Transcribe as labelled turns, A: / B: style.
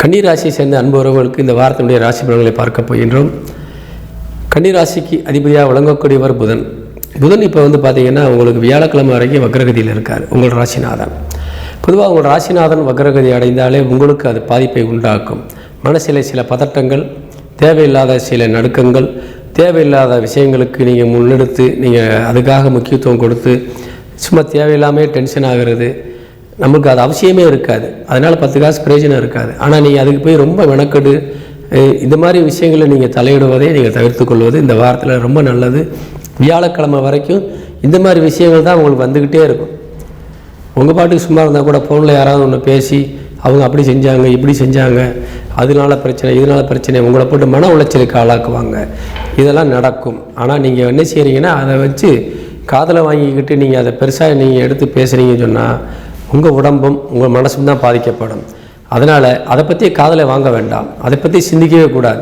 A: கன்னிராசியை சேர்ந்த அன்பு உறவுகளுக்கு இந்த வாரத்தினுடைய ராசி பலன்களை பார்க்க போகின்றோம். கன்னிராசிக்கு அதிபதியாக விளங்கக்கூடியவர் புதன். புதன் இப்போ பார்த்தீங்கன்னா உங்களுக்கு வியாழக்கிழமை வரைக்கும் வக்ரகதியில் இருக்கார், உங்கள் ராசிநாதன். பொதுவாக உங்கள் ராசிநாதன் வக்ரகதி அடைந்தாலே உங்களுக்கு அது பாதிப்பை உண்டாக்கும். மனசில் சில பதட்டங்கள், தேவையில்லாத சில நடுக்கங்கள், தேவையில்லாத விஷயங்களுக்கு நீங்கள் முன்னெடுத்து நீங்கள் அதுக்காக முக்கியத்துவம் கொடுத்து சும்மா தேவையில்லாமல் டென்ஷன் ஆகிறது, நமக்கு அது அவசியமே இருக்காது. அதனால் 10 காசு பிரயோஜனம் இருக்காது. ஆனால் நீங்கள் அதுக்கு போய் ரொம்ப மெனக்கெடு இந்த மாதிரி விஷயங்களை நீங்கள் தலையிடுவதை நீங்கள் தவிர்த்து கொள்வது இந்த வாரத்தில் ரொம்ப நல்லது. வியாழக்கிழமை வரைக்கும் இந்த மாதிரி விஷயங்கள் தான் உங்களுக்கு வந்துக்கிட்டே இருக்கும். உங்கள் பாட்டுக்கு சும்மா இருந்தால் கூட ஃபோனில் யாராவது ஒன்று பேசி அவங்க அப்படி செஞ்சாங்க இப்படி செஞ்சாங்க, அதனால பிரச்சனை இதனால் பிரச்சனை, உங்களை போட்டு மன உளைச்சலுக்கு ஆளாக்குவாங்க. இதெல்லாம் நடக்கும். ஆனால் நீங்கள் என்ன செய்கிறீங்கன்னா அதை வச்சு காதில் வாங்கிக்கிட்டு நீங்கள் அதை பெருசாக நீங்கள் எடுத்து பேசுகிறீங்கன்னு சொன்னால் உங்கள் உடம்பும் உங்கள் மனசும் தான் பாதிக்கப்படும். அதனால் அதை பற்றி காதில் வாங்க வேண்டாம், அதை பற்றி சிந்திக்கவே கூடாது.